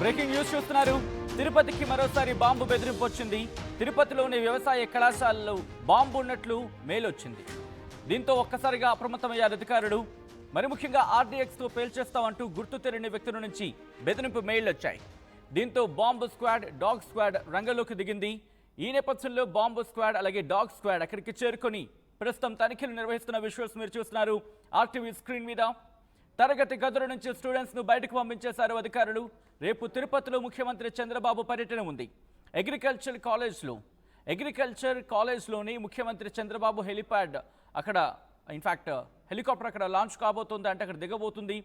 Breaking news చూస్తున్నారు. తిరుపతికి మరోసారి బాంబు బెదిరింపు వచ్చింది. తిరుపతిలోని వ్యవసాయ కళాశాలలో బాంబు ఉన్నట్లు మేలొచ్చింది. దీంతో ఒక్కసారిగా అప్రమత్తమయ్యారు అధికారులు. మరి ముఖ్యంగా ఆర్డీఎక్స్తో పేల్చేస్తామంటూ గుర్తు తెలియని వ్యక్తుల నుంచి బెదిరింపు మెయిల్ వచ్చాయి. దీంతో బాంబు స్క్వాడ్, డాగ్ స్క్వాడ్ రంగంలోకి దిగింది. ఈ నేపథ్యంలో బాంబు స్క్వాడ్ అలాగే డాగ్ స్క్వాడ్ అక్కడికి చేరుకొని ప్రస్తుతం తనిఖీలు నిర్వహిస్తున్న విజువల్స్ మీరు చూస్తున్నారు ఆర్టీవీ స్క్రీన్ మీద. తరగతి గదుల నుంచి స్టూడెంట్స్ ను బయటకు పంపించేశారు అధికారులు. రేపు తిరుపతిలో ముఖ్యమంత్రి చంద్రబాబు పర్యటన ఉంది. అగ్రికల్చర్ కాలేజ్లోని ముఖ్యమంత్రి చంద్రబాబు హెలిప్యాడ్ అక్కడ ఇన్ఫాక్ట్ హెలికాప్టర్ అక్కడ లాంచ్ కాబోతుంది, అంటే అక్కడ దిగబోతుంది.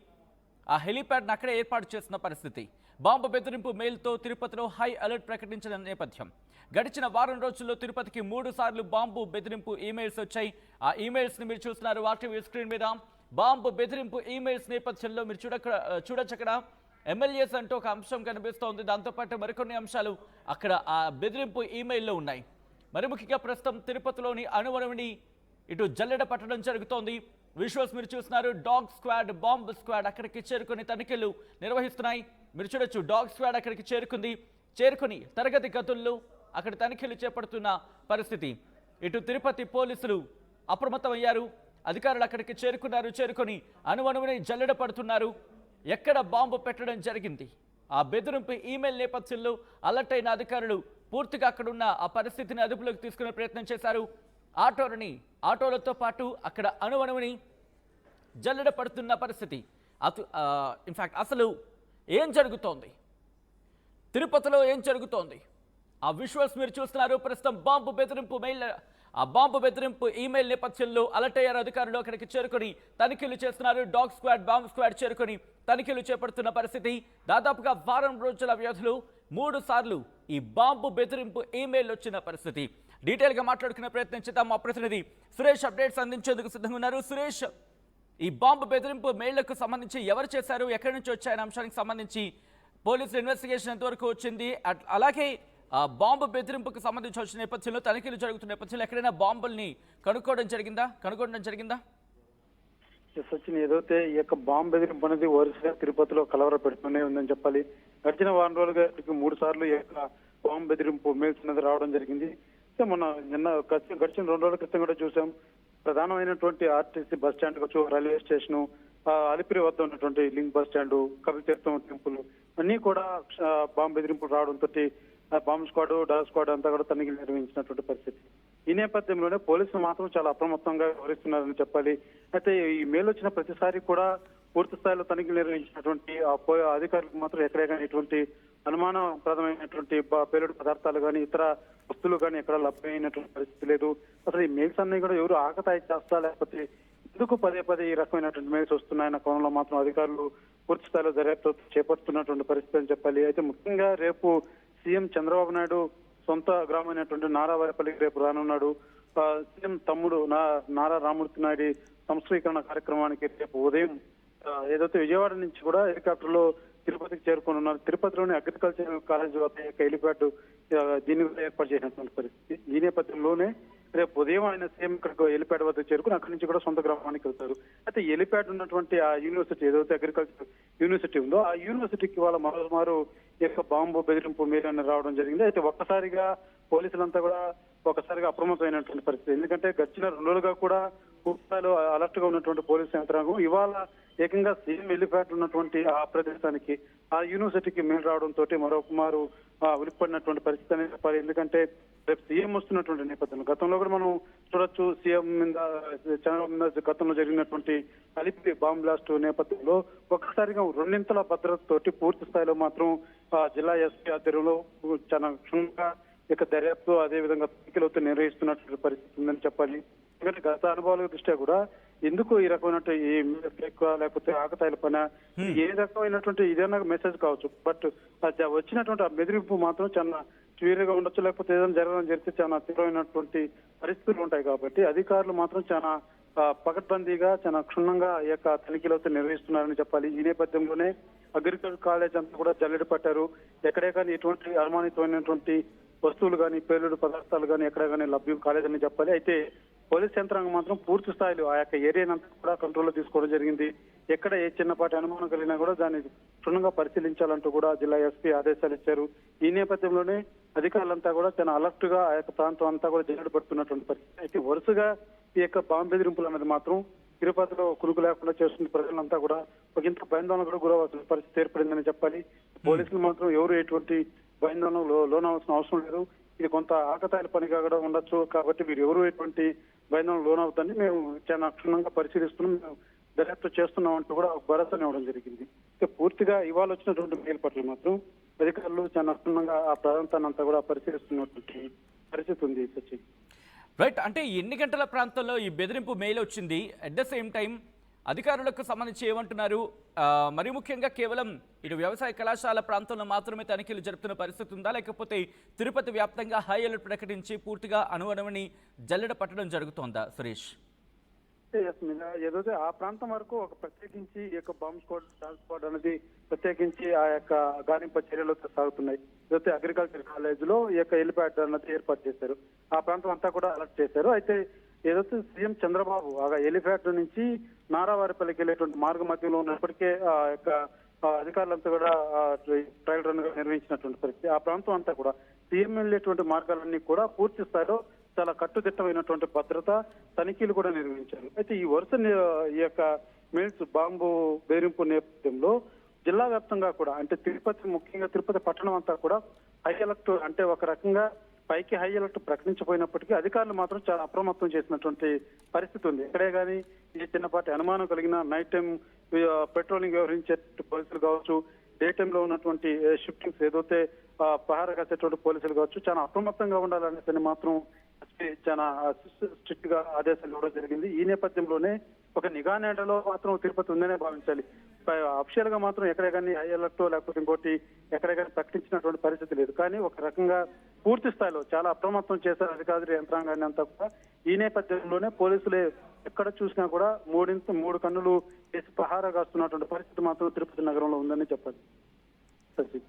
ఆ హెలిప్యాడ్ను అక్కడే ఏర్పాటు చేసిన పరిస్థితి. బాంబు బెదిరింపు మెయిల్తో తిరుపతిలో హై అలర్ట్ ప్రకటించిన నేపథ్యం. గడిచిన వారం రోజుల్లో తిరుపతికి 3 సార్లు బాంబు బెదిరింపు ఈమెయిల్స్ వచ్చాయి. ఆ ఈమెయిల్స్ని మీరు చూస్తున్నారు ఆర్టీవీ స్క్రీన్ మీద. బాంబు బెదిరింపు ఈమెయిల్స్ నేపథ్యంలో మీరు చూడొచ్చు అక్కడ ఎమ్మెల్యేస్ అంటూ ఒక అంశం కనిపిస్తోంది. దాంతోపాటు మరికొన్ని అంశాలు అక్కడ ఆ బెదిరింపు ఈమెయిల్లో ఉన్నాయి. మరి ముఖ్యంగా ప్రస్తుతం తిరుపతిలోని అణువణువుని ఇటు జల్లెడ పట్టడం జరుగుతోంది. విజువల్స్ మీరు చూస్తున్నారు. డాగ్ స్క్వాడ్, బాంబ్ స్క్వాడ్ అక్కడికి చేరుకుని తనిఖీలు నిర్వహిస్తున్నాయి. మీరు చూడొచ్చు డాగ్ స్క్వాడ్ అక్కడికి చేరుకుని తరగతి గదుల్లో అక్కడ తనిఖీలు చేపడుతున్న పరిస్థితి. ఇటు తిరుపతి పోలీసులు అప్రమత్తమయ్యారు. అధికారులు అక్కడికి చేరుకొని అణువణువుని జల్లెడ పడుతున్నారు. ఎక్కడ బాంబు పెట్టడం జరిగింది, ఆ బెదిరింపు ఈమెయిల్ నేపథ్యంలో అలర్ట్ అయిన అధికారులు పూర్తిగా అక్కడున్న ఆ పరిస్థితిని అదుపులోకి తీసుకునే ప్రయత్నం చేశారు. ఆటోలతో పాటు అక్కడ అణువణువుని జల్లెడ పడుతున్న పరిస్థితి. ఇన్ఫాక్ట్ అసలు ఏం జరుగుతోంది, తిరుపతిలో ఏం జరుగుతోంది, ఆ విజువల్స్ మీరు చూస్తున్నారు. ప్రస్తుతం బాంబు బెదిరింపు ఈమెయిల్ నేపథ్యంలో అలర్ట్ అయ్యారు అధికారులు. అక్కడికి చేరుకొని తనిఖీలు చేస్తున్నారు. డాగ్ స్క్వాడ్, బాంబ్ స్క్వాడ్ చేరుకొని తనిఖీలు చేపడుతున్న పరిస్థితి. దాదాపుగా వారం రోజుల వ్యవధిలో 3 సార్లు ఈ బాంబు బెదిరింపు ఈమెయిల్ వచ్చిన పరిస్థితి. డీటెయిల్గా మాట్లాడుకునే ప్రయత్నం చేద్దాం. మా ప్రతినిధి సురేష్ అప్డేట్స్ అందించేందుకు సిద్ధంగా ఉన్నారు. సురేష్, ఈ బాంబు బెదిరింపు మెయిళ్లకు సంబంధించి ఎవరు చేశారు, ఎక్కడి నుంచి వచ్చాయనే అంశానికి సంబంధించి పోలీసుల ఇన్వెస్టిగేషన్ ఎంతవరకు వచ్చింది, అలాగే బాంబు బెదిరింపుకు సంబంధించి వచ్చిన నేపథ్యంలో తనిఖీలు జరుగుతున్న నేపథ్యంలో ఎక్కడైనా బాంబుల్ని కనుక్కోవడం జరిగిందా? సచిన్, ఏదైతే ఈ యొక్క బాంబు బెదిరింపు అనేది వరుసగా తిరుపతిలో కలవర పెడుతూనే ఉందని చెప్పాలి. గడిచిన వారం రోజులుగా 3 సార్లు ఈ యొక్క బాంబు బెదిరింపు మెయిల్స్ అనేది రావడం జరిగింది. గడిచిన 2 రోజుల క్రితం కూడా చూసాం. ప్రధానమైనటువంటి ఆర్టీసీ బస్ స్టాండ్ కావచ్చు, రైల్వే స్టేషన్, అలిపిరి వద్ద ఉన్నటువంటి link bus stand, Kapilatheertham temple అన్ని కూడా బాంబు బెదిరింపులు రావడంతో బాంబ్ స్క్వాడ్, డాగ్ స్క్వాడ్ అంతా కూడా తనిఖీలు నిర్వహించినటువంటి పరిస్థితి. ఈ నేపథ్యంలోనే పోలీసులు మాత్రం చాలా అప్రమత్తంగా వ్యవహరిస్తున్నారని చెప్పాలి. అయితే ఈ మెయిల్ వచ్చిన ప్రతిసారి కూడా పూర్తి స్థాయిలో తనిఖీలు నిర్వహించినటువంటి అధికారులకు మాత్రం ఎక్కడే కానీ ఎటువంటి అనుమానప్రదమైనటువంటి పేలుడు పదార్థాలు కానీ ఇతర వస్తువులు కానీ ఎక్కడ లభ్యమైనటువంటి పరిస్థితి లేదు. అసలు ఈ మెయిల్స్ అన్ని కూడా ఎవరు ఆకతాయి చేస్తా, లేకపోతే ఎందుకు పదే ఈ రకమైనటువంటి మెయిల్స్ వస్తున్నాయన్న కోణంలో మాత్రం అధికారులు పూర్తి స్థాయిలో దర్యాప్తు చేపడుతున్నటువంటి పరిస్థితి అని చెప్పాలి. అయితే ముఖ్యంగా రేపు సీఎం చంద్రబాబు నాయుడు సొంత గ్రామైనటువంటి నారావారిపల్లికి రేపు రానున్నాడు. సీఎం తమ్ముడు నారా రామూర్తి నాయుడు సంస్కృతీకరణ కార్యక్రమానికి రేపు ఉదయం ఏదైతే విజయవాడ నుంచి కూడా హెలికాప్టర్ లో తిరుపతికి చేరుకొని ఉన్నారు. తిరుపతిలోని అగ్రికల్చర్ కాలేజ్ వద్ద హెలిప్యాడ్ దీన్ని కూడా ఏర్పాటు చేసినటువంటి పరిస్థితి. ఈ నేపథ్యంలోనే రేపు ఉదయం ఆయన సీఎం ఇక్కడికి హెలిప్యాడ్ వద్ద చేరుకుని అక్కడి నుంచి కూడా సొంత గ్రామానికి వెళ్తారు. అయితే హెలిప్యాడ్ ఉన్నటువంటి ఆ యూనివర్సిటీ ఏదైతే అగ్రికల్చర్ యూనివర్సిటీ ఉందో ఆ యూనివర్సిటీకి వాళ్ళ మరోమారు ఈ యొక్క బాంబు బెదిరింపు మెయిల్ అనేది రావడం జరిగింది. అయితే ఒక్కసారిగా పోలీసులంతా కూడా అప్రమత్తమైనటువంటి పరిస్థితి. ఎందుకంటే గడిచిన 2 రోజులుగా కూడా పూర్తిస్థాయిలో అలర్ట్ గా ఉన్నటువంటి పోలీసు యంత్రాంగం ఇవాళ ఏకంగా సీఎం హెలిప్యాడ్ ఉన్నటువంటి ఆ ప్రదేశానికి, ఆ యూనివర్సిటీకి మెయిల్ రావడంతో మరొకమారు ఉలిక్పడినటువంటి పరిస్థితి అనేది చెప్పాలి. ఎందుకంటే రేపు సీఎం వస్తున్నటువంటి నేపథ్యంలో గతంలో కూడా మనం చూడొచ్చు, సీఎం మీద చంద్రబాబు మీద గతంలో జరిగినటువంటి అలిపిరి బాంబ్ బ్లాస్ట్ నేపథ్యంలో ఒక్కసారిగా 2 భద్రతతోటి పూర్తి స్థాయిలో మాత్రం జిల్లా ఎస్పీ ఆధ్వర్యంలో చాలా క్షుణ్ణంగా ఇక దర్యాప్తు అదేవిధంగా తనిఖీలతో నిర్వహిస్తున్నటువంటి పరిస్థితి ఉందని చెప్పాలి. ఎందుకంటే గత అనుభవాల దృష్ట్యా కూడా ఎందుకు ఈ రకమైన ఈ లేకపోతే ఆకతాయిల పని ఏ రకమైనటువంటి ఏదైనా మెసేజ్ కావచ్చు, బట్ వచ్చినటువంటి ఆ బెదిరింపు మాత్రం చాలా క్లియర్ గా ఉండొచ్చు, లేకపోతే ఏదైనా జరగడం జరిగితే చాలా తీవ్రమైనటువంటి పరిస్థితులు ఉంటాయి. కాబట్టి అధికారులు మాత్రం చాలా పకడ్బందీగా చాలా క్షుణ్ణంగా ఈ యొక్క తనిఖీలతో నిర్వహిస్తున్నారని చెప్పాలి. ఈ నేపథ్యంలోనే అగ్రికల్చర్ కాలేజ్ అంతా కూడా జల్లెడ పట్టారు. ఎక్కడే కానీ ఎటువంటి అనుమానితమైనటువంటి వస్తువులు కానీ పేలుడు పదార్థాలు కానీ ఎక్కడ కానీ లభ్యం కాలేదని చెప్పాలి. అయితే పోలీస్ యంత్రాంగం మాత్రం పూర్తి స్థాయిలో ఆ యొక్క ఏరియానంతా కూడా కంట్రోల్లో తీసుకోవడం జరిగింది. ఎక్కడ ఏ చిన్నపాటి అనుమానం కలిగినా కూడా దాన్ని క్షుణ్ణంగా పరిశీలించాలంటూ కూడా జిల్లా ఎస్పీ ఆదేశాలు ఇచ్చారు. ఈ నేపథ్యంలోనే అధికారులంతా కూడా చాలా అలర్ట్ గా ఆ యొక్క ప్రాంతం అంతా కూడా జాగ్రత్త పడుతున్నటువంటి పరిస్థితి. అయితే వరుసగా ఈ యొక్క బాంబు బెదిరింపులు అనేది మాత్రం తిరుపతిలో కునుకు లేకుండా చేస్తున్న ప్రజలంతా కూడా ఒక ఇంత భయాందోళన కూడా గురవలసిన పరిస్థితి ఏర్పడిందని చెప్పాలి. పోలీసులు మాత్రం ఎవరు ఎటువంటి భయాందోళనకు లోనవలసిన అవసరం లేదు. ఇది కొంత ఆకతాయిల పనిగా కూడా ఉండొచ్చు కాబట్టి మీరు ఎవరు ఎటువంటి భయాందోళన లోనవుతుందని మేము చాలా క్షుణ్ణంగా పరిశీలిస్తున్నాం, మేము దర్యాప్తు చేస్తున్నాం అంటూ కూడా ఒక భరోసాని ఇవ్వడం జరిగింది. ఇక పూర్తిగా ఇవాళ వచ్చినటువంటి మెయిల్ పట్ల మాత్రం అధికారులు చాలా క్షుణ్ణంగా ఆ ప్రాంతాన్ని అంతా కూడా పరిశీలిస్తున్నటువంటి పరిస్థితి ఉంది. సచిన్ రైట్, అంటే ఎన్ని గంటల ప్రాంతంలో ఈ బెదిరింపు మెయిల్ వచ్చింది? అట్ ద సేమ్ టైం అధికారులకు సంబంధించి ఏమంటున్నారు? మరి ముఖ్యంగా కేవలం ఇటు వ్యవసాయ కళాశాల ప్రాంతంలో మాత్రమే తనిఖీలు జరుపుతున్న పరిస్థితి ఉందా, లేకపోతే తిరుపతి వ్యాప్తంగా హై అలర్ట్ ప్రకటించి పూర్తిగా అణువణువుని జల్లెడ పట్టడం జరుగుతోందా సురేష్? ఏదైతే ఆ ప్రాంతం వరకు ఒక ప్రత్యేకించి ఈ యొక్క బాంబ్ స్క్వాడ్, డాగ్ స్క్వాడ్ అనేది ప్రత్యేకించి ఆ యొక్క గాలింపు చర్యలు సాగుతున్నాయి. ఏదైతే అగ్రికల్చర్ కాలేజ్ లో ఈ యొక్క హెలిప్యాడ్ అన్నది ఏర్పాటు చేశారు. ఆ ప్రాంతం అంతా కూడా అలర్ట్ చేశారు. అయితే ఏదైతే సీఎం చంద్రబాబు ఆ హెలిప్యాడ్ నుంచి నారావారిపల్లికి వెళ్ళేటువంటి మార్గ మధ్యలో ఉన్నప్పటికే ఆ యొక్క అధికారులంతా కూడా ట్రయల్ రన్ గా నిర్వహించినటువంటి పరిస్థితి. ఆ ప్రాంతం అంతా కూడా సీఎం వెళ్ళేటువంటి మార్గాలన్నీ కూడా పూర్తి స్థాయిలో చాలా కట్టుదిట్టమైనటువంటి భద్రత తనిఖీలు కూడా నిర్వహించారు. అయితే ఈ వరుస ఈ యొక్క మెయిల్స్ బాంబు బెదిరింపు నేపథ్యంలో జిల్లా వ్యాప్తంగా కూడా అంటే తిరుపతి, ముఖ్యంగా తిరుపతి పట్టణం అంతా కూడా హై అలర్ట్, అంటే ఒక రకంగా పైకి హై అలర్ట్ ప్రకటించబోయినప్పటికీ అధికారులు మాత్రం చాలా అప్రమత్తం చేసినటువంటి పరిస్థితి ఉంది. ఎక్కడే కానీ ఈ చిన్నపాటి అనుమానం కలిగిన నైట్ టైం పెట్రోలింగ్ వ్యవహరించే పోలీసులు కావచ్చు, డే టైంలో ఉన్నటువంటి షిఫ్టింగ్స్ ఏదైతే పహారా కాసేటువంటి పోలీసులు కావచ్చు, చాలా అప్రమత్తంగా ఉండాలనేసి మాత్రం చాలా స్ట్రిక్ట్ గా ఆదేశాలు ఇవ్వడం జరిగింది. ఈ నేపథ్యంలోనే ఒక నిఘా నేడలో మాత్రం తిరుపతి ఉందనే భావించాలి. అఫిషియల్ గా మాత్రం ఎక్కడే కానీ హై అలర్ట్ లేకపోతే ఇంకోటి ఎక్కడే కానీ ప్రకటించినటువంటి పరిస్థితి లేదు. కానీ ఒక రకంగా పూర్తి స్థాయిలో చాలా అప్రమత్తం చేశారు అధికారులు యంత్రాంగాన్ని అంతా కూడా. ఈ నేపథ్యంలోనే పోలీసులే ఎక్కడ చూసినా కూడా మూడు కన్నులు వేసి పహారా కాస్తున్నటువంటి పరిస్థితి మాత్రం తిరుపతి నగరంలో ఉందని చెప్పాలి. సచిన్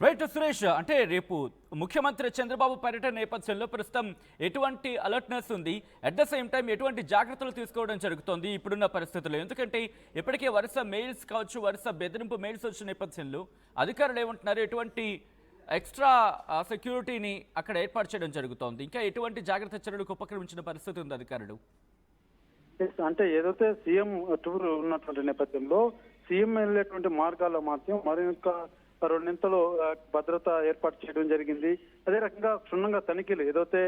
రైట్ సురేష్, అంటే రేపు ముఖ్యమంత్రి చంద్రబాబు పర్యటన నేపథ్యంలో ప్రస్తుతం ఎటువంటి అలర్ట్నెస్ ఉంది, అట్ ద సేమ్ టైం ఎటువంటి జాగ్రత్తలు తీసుకోవడం జరుగుతోంది ఇప్పుడున్న పరిస్థితుల్లో? ఎందుకంటే ఇప్పటికే వరుస మెయిల్స్ కావచ్చు, వరుస బెదిరింపు మెయిల్స్ వచ్చిన నేపథ్యంలో అధికారులు ఏమంటున్నారు, ఎటువంటి ఎక్స్ట్రా సెక్యూరిటీని అక్కడ ఏర్పాటు చేయడం జరుగుతోంది, ఇంకా ఎటువంటి జాగ్రత్త చర్యలకు ఉపక్రమించిన పరిస్థితి ఉంది అధికారులు? అంటే ఏదైతే సీఎం టూర్ ఉన్నటువంటి నేపథ్యంలో సీఎం వెళ్ళేటువంటి మార్గాల్లో మాత్రం మరింత రెండింతలు భద్రత ఏర్పాటు చేయడం జరిగింది. అదే రకంగా క్షుణ్ణంగా తనిఖీలు ఏదైతే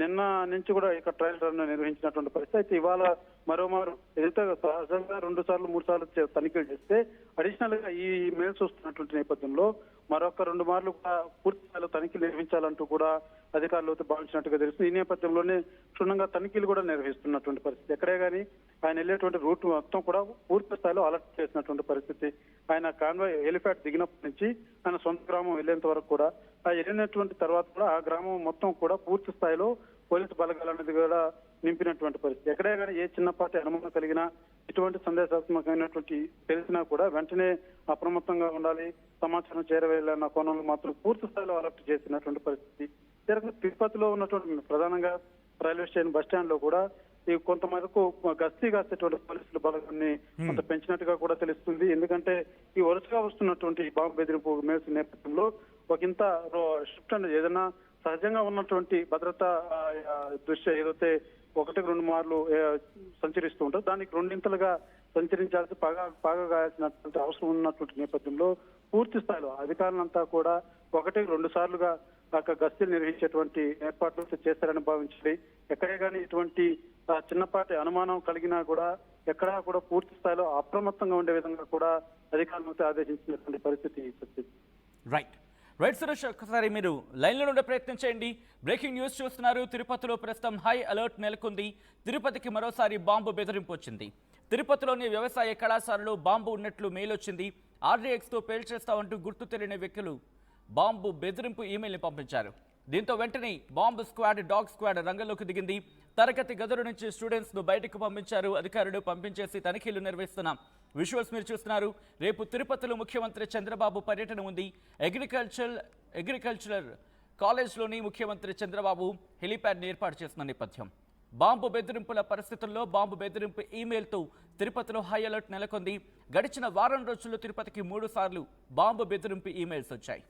నిన్న నుంచి కూడా ఇక ట్రయల్ రన్ నిర్వహించినటువంటి పరిస్థితి. అయితే ఇవాళ మరోమారు ఏదైతే సహజంగా 2 సార్లు 3 సార్లు తనిఖీలు చేస్తే అడిషనల్ గా ఈ మెయిల్స్ వస్తున్నటువంటి నేపథ్యంలో మరొక 2 మార్లు కూడా పూర్తి స్థాయిలో తనిఖీలు నిర్వహించాలంటూ కూడా అధికారులు భావించినట్టుగా తెలుస్తుంది. ఈ నేపథ్యంలోనే క్షుణ్ణంగా తనిఖీలు కూడా నిర్వహిస్తున్నటువంటి పరిస్థితి. ఎక్కడే కానీ ఆయన వెళ్ళేటువంటి రూట్ మొత్తం కూడా పూర్తి స్థాయిలో అలర్ట్ చేసినటువంటి పరిస్థితి. ఆయన కాన్వాయ్ హెలిప్యాడ్ దిగినప్పటి నుంచి ఆయన సొంత గ్రామం వెళ్లేంత వరకు కూడా, ఆ వెళ్ళినటువంటి తర్వాత కూడా ఆ గ్రామం మొత్తం కూడా పూర్తి స్థాయిలో పోలీసు బలగాలు అనేది కూడా నింపినటువంటి పరిస్థితి. ఎక్కడే కానీ ఏ చిన్నపాటి అనుమానం కలిగినా, ఇటువంటి సందేశాత్మకమైనటువంటి తెలిసినా కూడా వెంటనే అప్రమత్తంగా ఉండాలి, సమాచారం చేరవేయాలన్న కోణంలో మాత్రం పూర్తి స్థాయిలో అలర్ట్ చేసినటువంటి పరిస్థితి. తిరుపతిలో ఉన్నటువంటి ప్రధానంగా రైల్వే స్టేషన్ బస్ స్టాండ్ లో కూడా ఈ కొంతమేరకు గస్తీ కాసేటువంటి పోలీసుల బలగాన్ని కొంత పెంచినట్టుగా కూడా తెలుస్తుంది. ఎందుకంటే ఈ వరుసగా వస్తున్నటువంటి బాంబు బెదిరింపు మెయిల్స్ నేపథ్యంలో ఒకంత షిఫ్ట్ అనేది ఏదైనా సహజంగా ఉన్నటువంటి భద్రతా దృష్ట్యా ఏదైతే 1-2 మార్లు సంచరిస్తూ ఉంటారు, దానికి 2 సంచరించాల్సి బాగా గాయాల్సినటువంటి అవసరం ఉన్నటువంటి నేపథ్యంలో పూర్తి స్థాయిలో అధికారులంతా కూడా 1-2 సార్లుగా గస్తీలు నిర్వహించేటువంటి ఏర్పాట్లు చేస్తారని భావించాలి. ఎక్కడే కానీ ఇటువంటి చిన్నపాటి అనుమానం కలిగినా కూడా ఎక్కడా కూడా పూర్తి స్థాయిలో అప్రమత్తంగా ఉండే విధంగా కూడా అధికారులతో ఆదేశించినటువంటి పరిస్థితి. రైట్ సురేష్, ఒకసారి మీరు లైన్లో ఉండే ప్రయత్నం చేయండి. బ్రేకింగ్ న్యూస్ చూస్తున్నారు. తిరుపతిలో ప్రస్తుతం హై అలర్ట్ నెలకొంది. తిరుపతికి మరోసారి బాంబు బెదిరింపు వచ్చింది. తిరుపతిలోని వ్యవసాయ కళాశాలలో బాంబు ఉన్నట్లు మెయిల్ వచ్చింది. RDXతో పేల్చేస్తామంటూ గుర్తు తెలియని వ్యక్తులు బాంబు బెదిరింపు ఈమెయిల్ని పంపించారు. దీంతో వెంటనే బాంబు స్క్వాడ్, డాగ్ స్క్వాడ్ రంగంలోకి దిగింది. తరగతి గదుల నుంచి స్టూడెంట్స్ ను బయటకు పంపించారు. అధికారులు పంపించేసి తనిఖీలు నిర్వహిస్తున్న విజువల్స్ మీరు చూస్తున్నారు. రేపు తిరుపతిలో ముఖ్యమంత్రి చంద్రబాబు పర్యటన ఉంది. అగ్రికల్చరల్ కాలేజ్లోని ముఖ్యమంత్రి చంద్రబాబు హెలిప్యాడ్ని ఏర్పాటు చేస్తున్న నేపథ్యం. బాంబు బెదిరింపుల పరిస్థితుల్లో బాంబు బెదిరింపు ఈమెయిల్తో తిరుపతిలో హై అలర్ట్ నెలకొంది. గడిచిన వారం రోజుల్లో తిరుపతికి 3 సార్లు బాంబు బెదిరింపు ఈమెయిల్స్ వచ్చాయి.